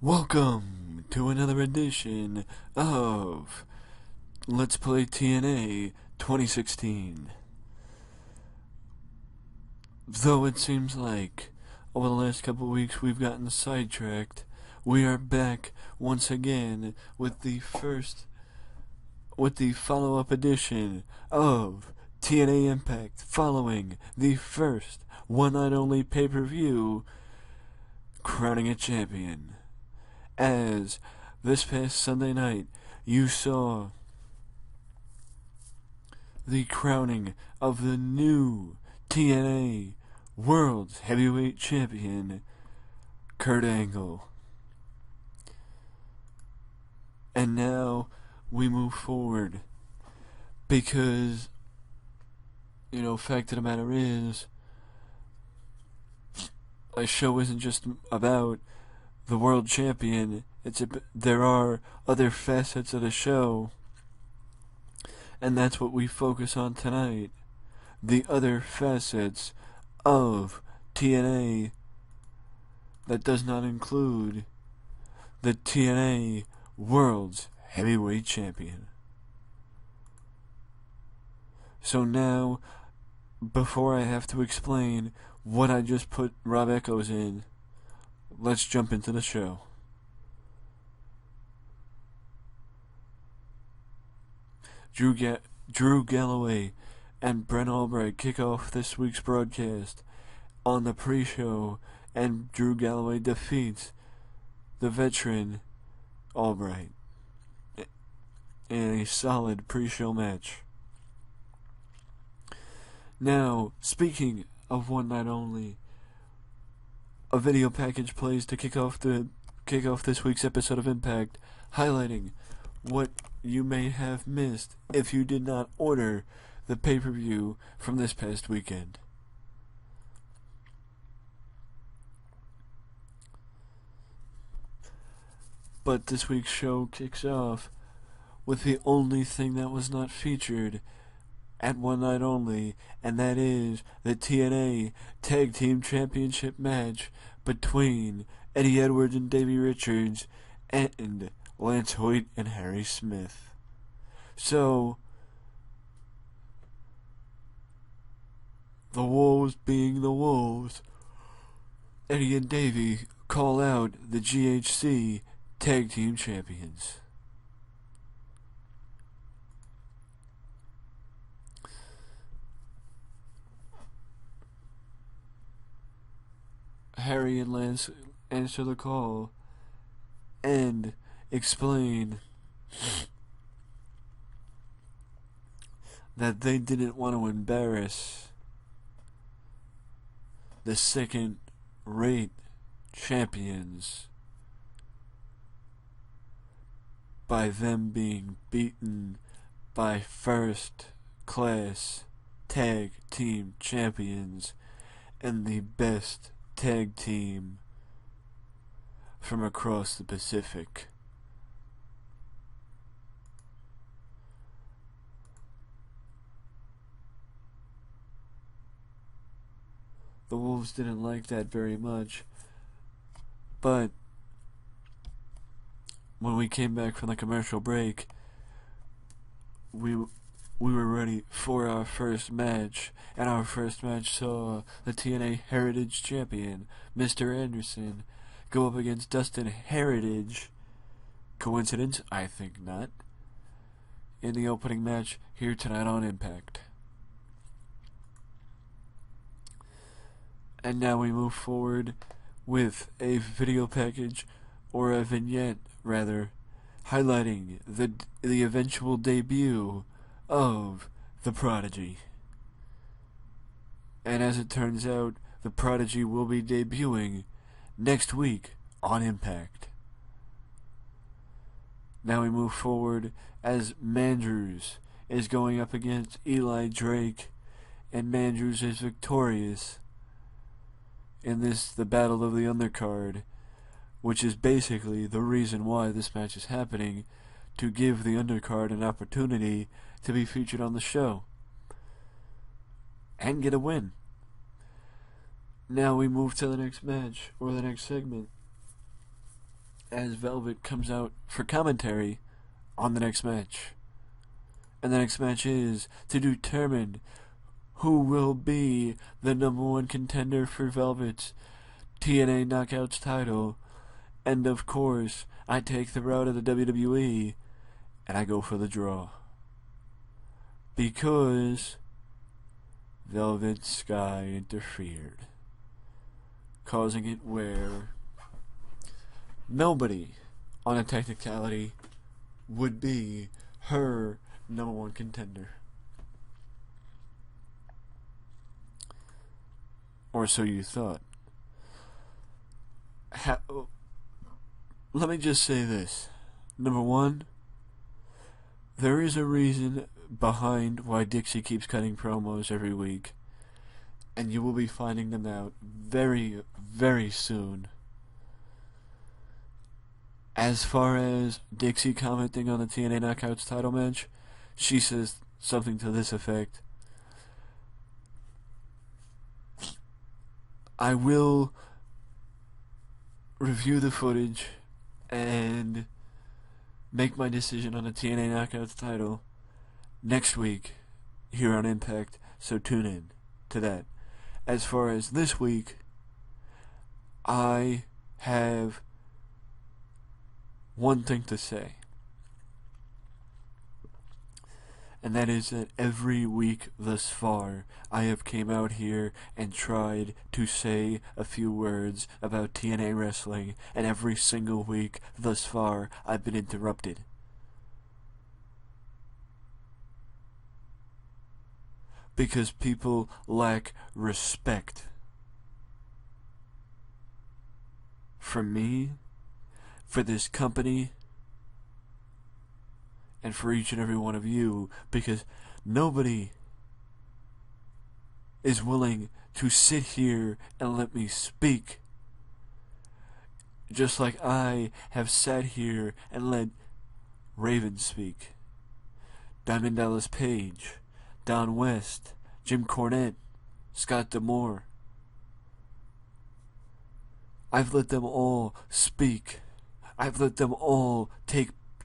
Welcome to another edition of Let's Play TNA 2016. Though it seems like over the last couple of weeks we've gotten sidetracked, we are back once again with the follow-up edition of TNA Impact, following the first one-night only pay-per-view, crowning a champion. As this past Sunday night, you saw the crowning of the new TNA World Heavyweight Champion, Kurt Angle. And now we move forward because, fact of the matter is, a show isn't just about the world champion. There are other facets of the show, and that's what we focus on tonight. The other facets of TNA that does not include the TNA World's Heavyweight Champion. So now, before I have to explain what I just put Rob Echoes in, let's jump into the show. Drew Galloway and Brent Albright kick off this week's broadcast on the pre-show, and Drew Galloway defeats the veteran Albright in a solid pre-show match. Now, speaking of one night only, a video package plays to kick off this week's episode of Impact, highlighting what you may have missed if you did not order the pay-per-view from this past weekend. But this week's show kicks off with the only thing that was not featured at one night only, and that is the TNA Tag Team Championship match between Eddie Edwards and Davey Richards and Lance Hoyt and Harry Smith. So, the Wolves being the Wolves, Eddie and Davey call out the GHC Tag Team Champions. Harry and Lance answer the call and explain that they didn't want to embarrass the second-rate champions by them being beaten by first-class tag team champions and the best tag team from across the Pacific. The Wolves didn't like that very much, but when we came back from the commercial break, we were ready for our first match, and our first match saw the TNA Heritage Champion, Mr. Anderson, go up against Dustin Heritage. Coincidence? I think not. In the opening match here tonight on Impact. And now we move forward with a video package, or a vignette rather, highlighting the eventual debut of the Prodigy. And as it turns out, the Prodigy will be debuting next week on Impact. Now we move forward as Mandrews is going up against Eli Drake, and Mandrews is victorious in the Battle of the Undercard, which is basically the reason why this match is happening, to give the Undercard an opportunity to be featured on the show and get a win. Now we move to the next match, or the next segment, as Velvet comes out for commentary on the next match. And the next match is to determine who will be the #1 contender for Velvet's TNA Knockouts title. And of course, I take the route of the WWE and I go for the draw. Because Velvet Sky interfered, causing it where nobody on a technicality would be her #1 contender. Or so you thought. Let me just say this. Number one, there is a reason behind why Dixie keeps cutting promos every week, and you will be finding them out very, very soon. As far as Dixie commenting on the TNA Knockouts title match, she says something to this effect: I will review the footage and make my decision on the TNA Knockouts title next week here on Impact, so tune in to that. As far as this week, I have one thing to say, and that is that every week thus far I have came out here and tried to say a few words about TNA wrestling, and every single week thus far I've been interrupted. Because people lack respect for me, for this company, and for each and every one of you, because nobody is willing to sit here and let me speak, just like I have sat here and let Raven speak, Diamond Dallas Page, Don West, Jim Cornette, Scott D'Amore. I've let them all speak. I've let them all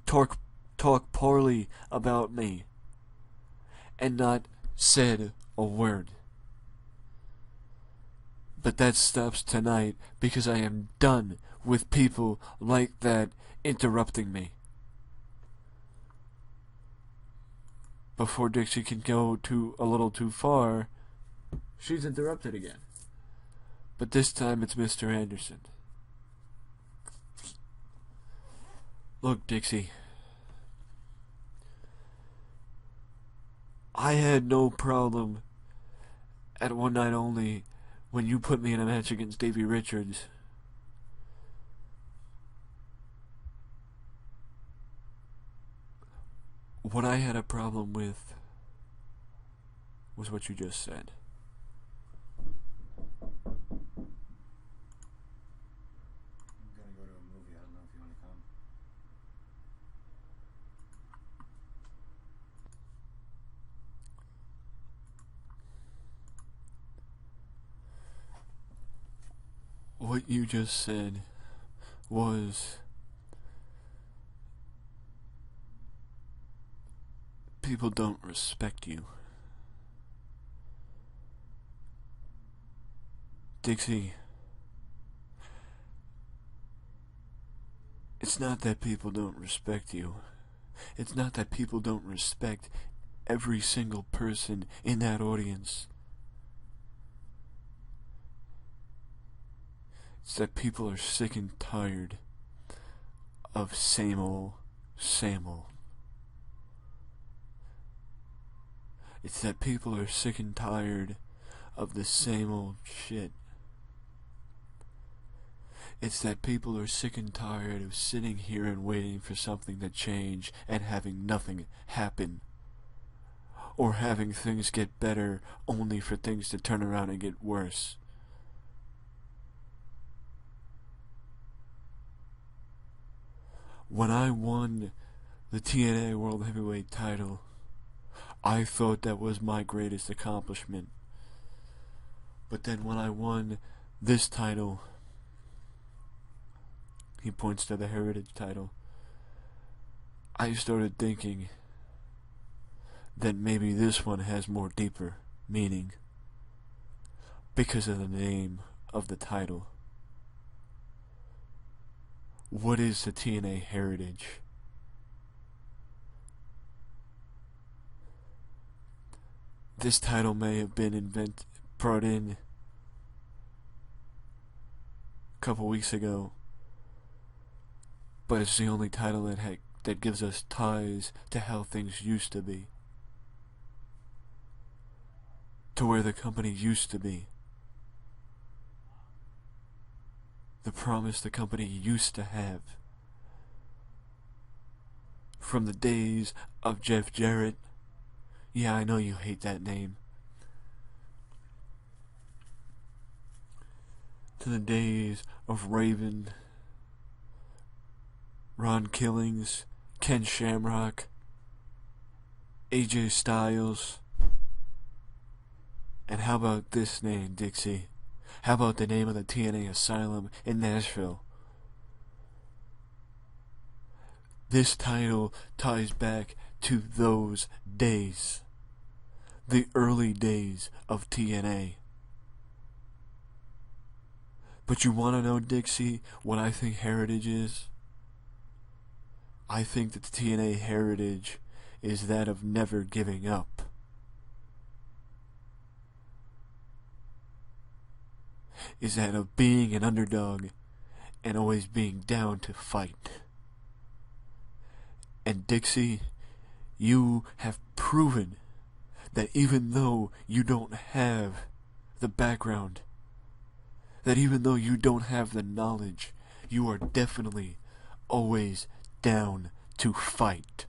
talk poorly about me and not said a word. But that stops tonight because I am done with people like that interrupting me. Before Dixie can go a little too far, she's interrupted again. But this time it's Mr. Anderson. Look, Dixie, I had no problem at One Night Only when you put me in a match against Davey Richards. What I had a problem with was what you just said. I'm gonna go to a movie. I don't know if you want to come. What you just said was people don't respect you. Dixie, it's not that people don't respect you. It's not that people don't respect every single person in that audience. It's that people are sick and tired of same old, same old. It's that people are sick and tired of the same old shit. It's that people are sick and tired of sitting here and waiting for something to change and having nothing happen. Or having things get better only for things to turn around and get worse. When I won the TNA World Heavyweight title, I thought that was my greatest accomplishment. But then when I won this title he points to the Heritage title. I started thinking that maybe this one has more deeper meaning because of the name of the title. What is the TNA Heritage? This title may have been brought in a couple weeks ago, but it's the only title that gives us ties to how things used to be, to where the company used to be, the promise the company used to have, from the days of Jeff Jarrett. Yeah, I know you hate that name. To the days of Raven, Ron Killings, Ken Shamrock, AJ Styles. And how about this name, Dixie? How about the name of the TNA Asylum in Nashville? This title ties back to those days. The early days of TNA. But you want to know, Dixie, what I think Heritage is? I think that the TNA Heritage is that of never giving up. Is that of being an underdog and always being down to fight. And Dixie, you have proven that even though you don't have the background, that even though you don't have the knowledge, you are definitely always down to fight.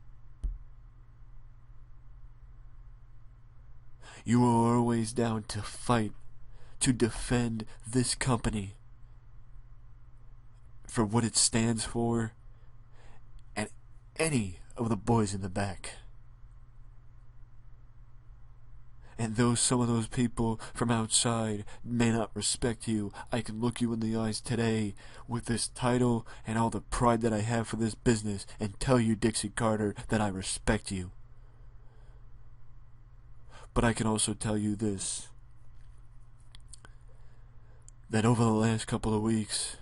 You are always down to fight, to defend this company for what it stands for, and any of the boys in the back. And though some of those people from outside may not respect you, I can look you in the eyes today with this title and all the pride that I have for this business and tell you, Dixie Carter, that I respect you. But I can also tell you this, that over the last couple of weeks,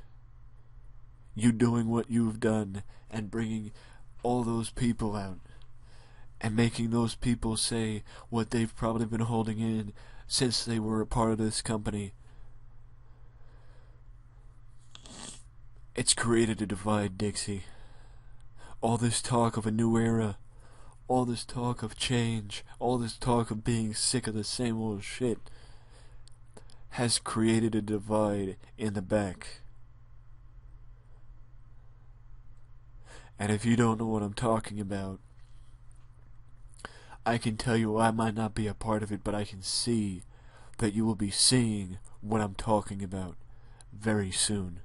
you doing what you've done and bringing all those people out and making those people say what they've probably been holding in since they were a part of this company, it's created a divide, Dixie. All this talk of a new era, all this talk of change, all this talk of being sick of the same old shit has created a divide in the back. And if you don't know what I'm talking about, I can tell you I might not be a part of it, but I can see that you will be seeing what I'm talking about very soon.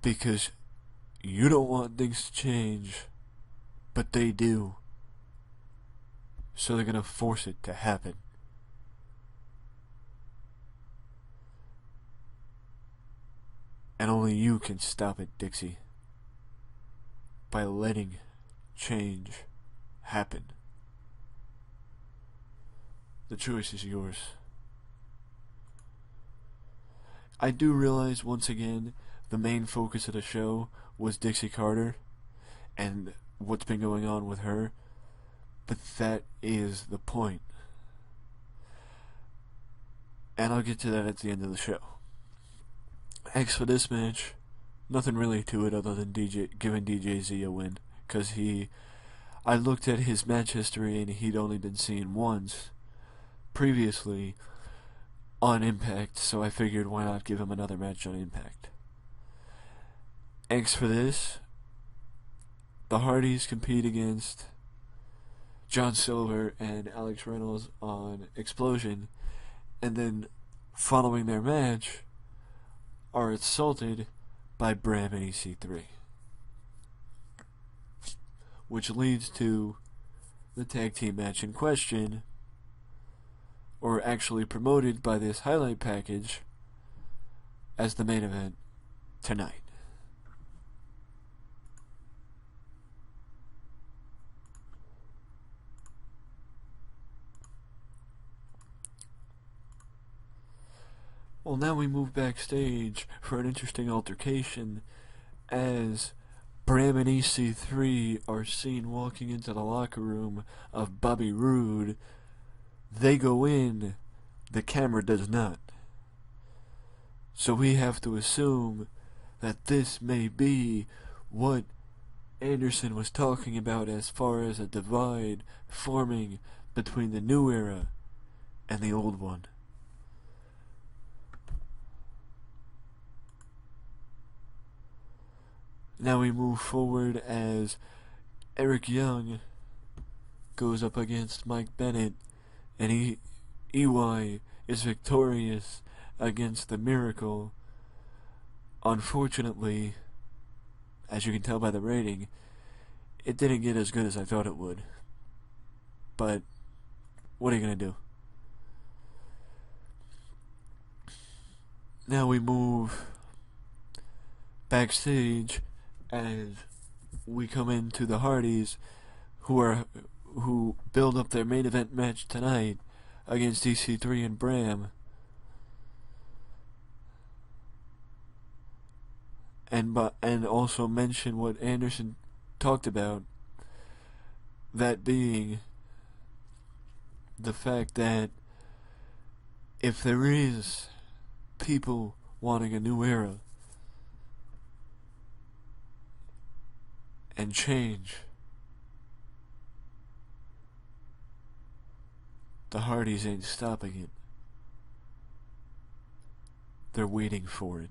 Because you don't want things to change, but they do. So they're gonna force it to happen. And only you can stop it, Dixie. By letting change happen. The choice is yours. I do realize once again the main focus of the show was Dixie Carter and what's been going on with her, but that is the point. And I'll get to that at the end of the show. As for this match, nothing really to it other than giving DJZ a win. Because I looked at his match history and he'd only been seen once previously on Impact, so I figured why not give him another match on Impact. As for this, the Hardys compete against John Silver and Alex Reynolds on Explosion, and then following their match are assaulted by Bram and EC3. Which leads to the tag team match in question, or actually promoted by this highlight package, as the main event tonight. Well, now we move backstage for an interesting altercation as Bram and EC3 are seen walking into the locker room of Bobby Roode. They go in, the camera does not. So we have to assume that this may be what Anderson was talking about as far as a divide forming between the new era and the old one. Now we move forward as Eric Young goes up against Mike Bennett, and EY is victorious against the Miracle. Unfortunately, as you can tell by the rating, it didn't get as good as I thought it would. But what are you going to do? Now we move backstage as we come into the Hardys, who build up their main event match tonight against EC3 and Bram. And also mention what Anderson talked about, that being the fact that if there is people wanting a new era and change, the Hardys ain't stopping it. They're waiting for it.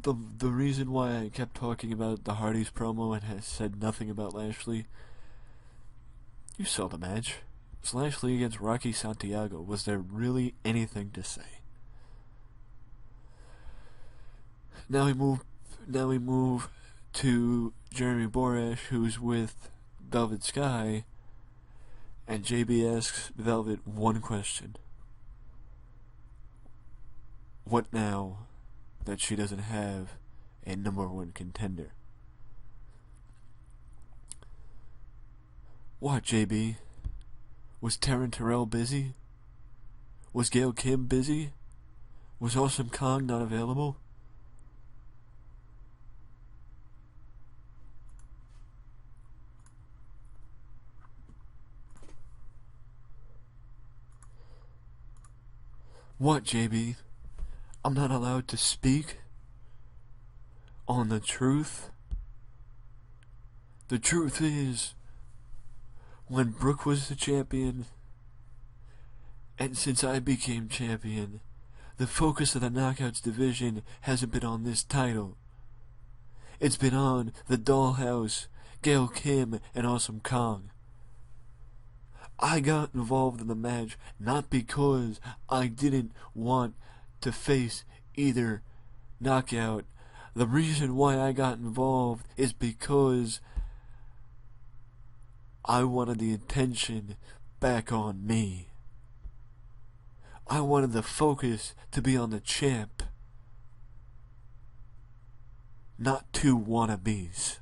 The reason why I kept talking about the Hardys promo and has said nothing about Lashley, you saw the match. It was Lashley against Rocky Santiago. Was there really anything to say? Now we move to Jeremy Borash, who's with Velvet Sky, and JB asks Velvet one question. What now that she doesn't have a #1 contender? What, JB? Was Taryn Terrell busy? Was Gail Kim busy? Was Awesome Kong not available? What, JB? I'm not allowed to speak on the truth? The truth is, when Brooke was the champion, and since I became champion, the focus of the Knockouts division hasn't been on this title. It's been on the Dollhouse, Gail Kim, and Awesome Kong. I got involved in the match not because I didn't want to face either knockout. The reason why I got involved is because I wanted the attention back on me. I wanted the focus to be on the champ, not two wannabes.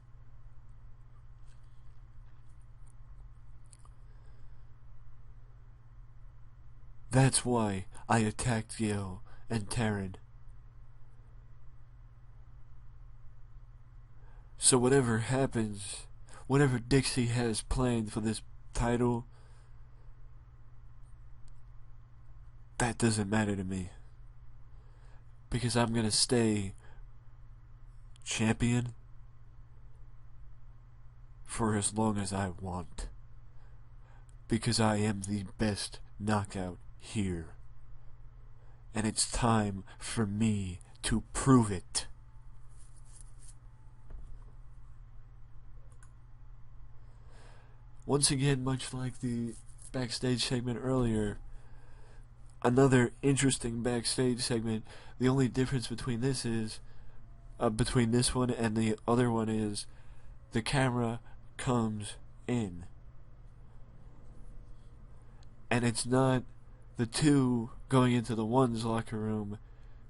That's why I attacked Gail and Taryn. So whatever happens, whatever Dixie has planned for this title, that doesn't matter to me. Because I'm gonna stay champion for as long as I want. Because I am the best knockout here. And it's time for me to prove it. Once again, much like the backstage segment earlier, another interesting backstage segment. The only difference between this one and the other one is the camera comes in. And it's not the two going into the one's locker room.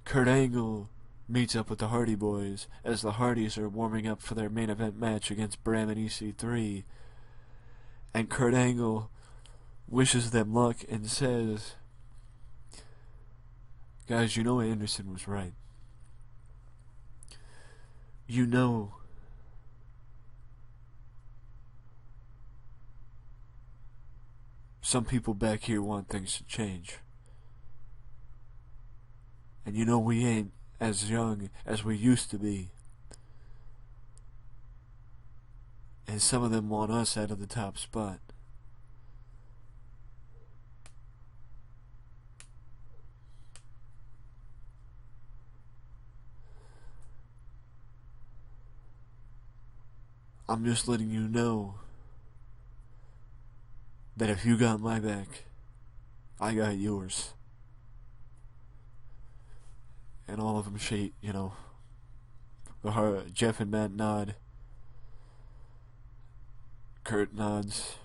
Kurt Angle meets up with the Hardy Boys as the Hardys are warming up for their main event match against Bram and EC3. And Kurt Angle wishes them luck and says, guys, you know Anderson was right. You know some people back here want things to change. And you know we ain't as young as we used to be. And some of them want us out of the top spot. I'm just letting you know that if you got my back, I got yours. And all of them shake, you know. Jeff and Matt nod. Kurt nods.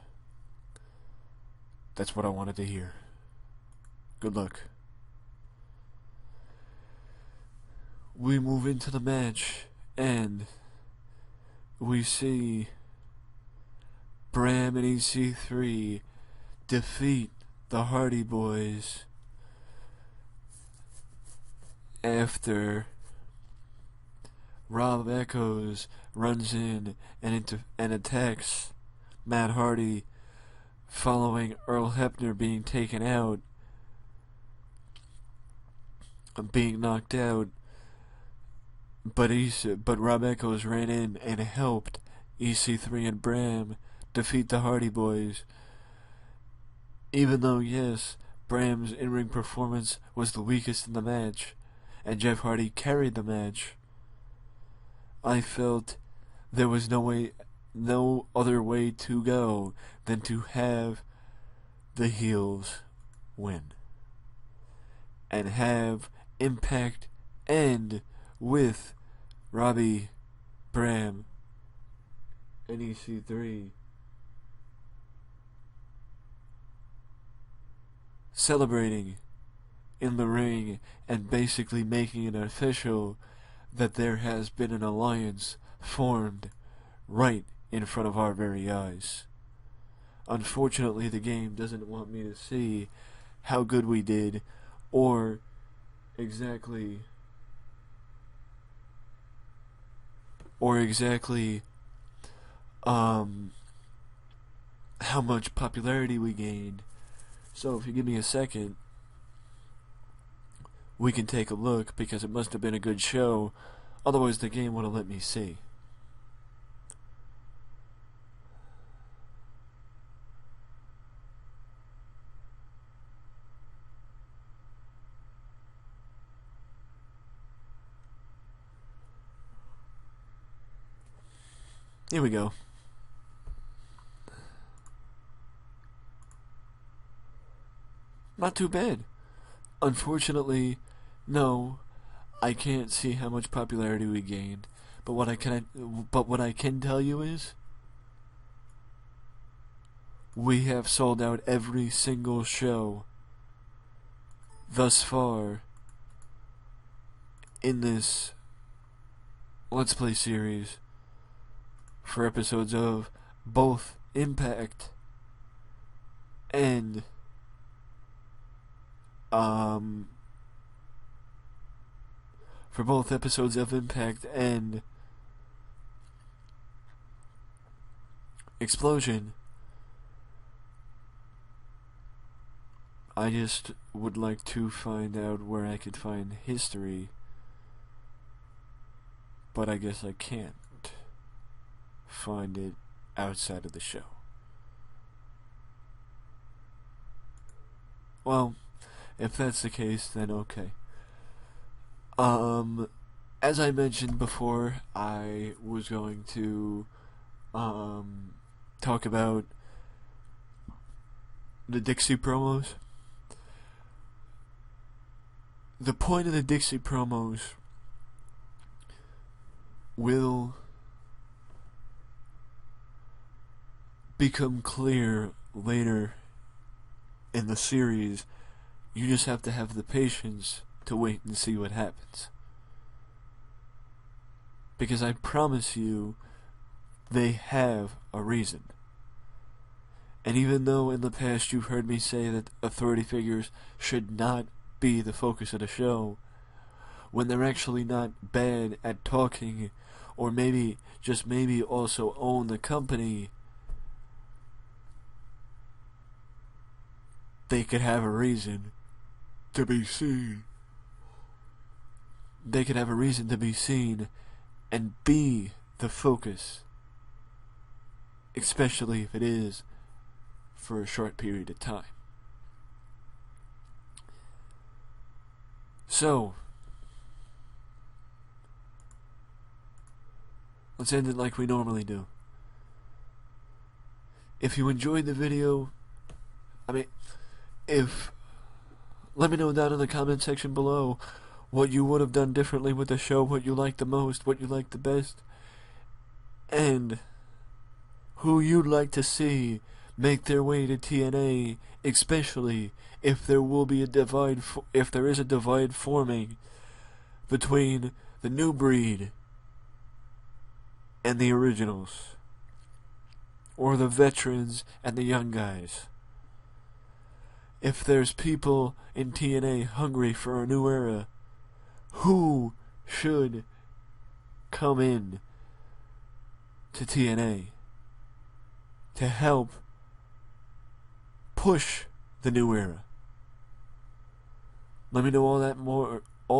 That's what I wanted to hear. Good luck. We move into the match, and we see Bram and EC3 defeat the Hardy Boys after Rob Echoes runs in and attacks Matt Hardy following Earl Hebner being taken out and being knocked out. But Rob Echoes ran in and helped EC3 and Bram defeat the Hardy Boys. Even though, yes, Bram's in-ring performance was the weakest in the match, and Jeff Hardy carried the match, I felt there was no other way to go than to have the heels win. And have Impact end with Robbie, Bram, and EC3 celebrating in the ring and basically making it official that there has been an alliance formed right in front of our very eyes. Unfortunately, the game doesn't want me to see how good we did or exactly how much popularity we gained. So if you give me a second, we can take a look, because it must have been a good show, otherwise the game would have let me see. Here we go. Not too bad. Unfortunately, no, I can't see how much popularity we gained. But what I can tell you is, we have sold out every single show thus far in this Let's Play series for episodes of both Impact and for both episodes of Impact and Explosion. I just would like to find out where I could find history, but I guess I can't find it outside of the show. Well, if that's the case, then okay. As I mentioned before, I was going to talk about the Dixie promos. The point of the Dixie promos will become clear later in the series. You just have to have the patience to wait and see what happens. Because I promise you, they have a reason. And even though in the past you've heard me say that authority figures should not be the focus of the show, when they're actually not bad at talking, or maybe, just maybe also own the company, they could have a reason to be seen. They could have a reason to be seen and be the focus, especially if it is for a short period of time. So, let's end it like we normally do. If you enjoyed the video, let me know down in the comment section below what you would have done differently with the show, what you liked the most, what you liked the best, and who you'd like to see make their way to TNA, especially if there will be a divide, if there is a divide forming between the new breed and the originals, or the veterans and the young guys. If there's people in TNA hungry for a new era, who should come in to TNA to help push the new era? Let me know all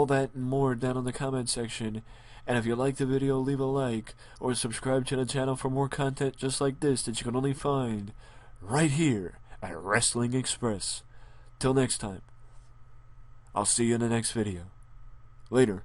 that and more down in the comment section. And if you like the video, leave a like or subscribe to the channel for more content just like this that you can only find right here at Wrestling Express. Till next time, I'll see you in the next video. Later.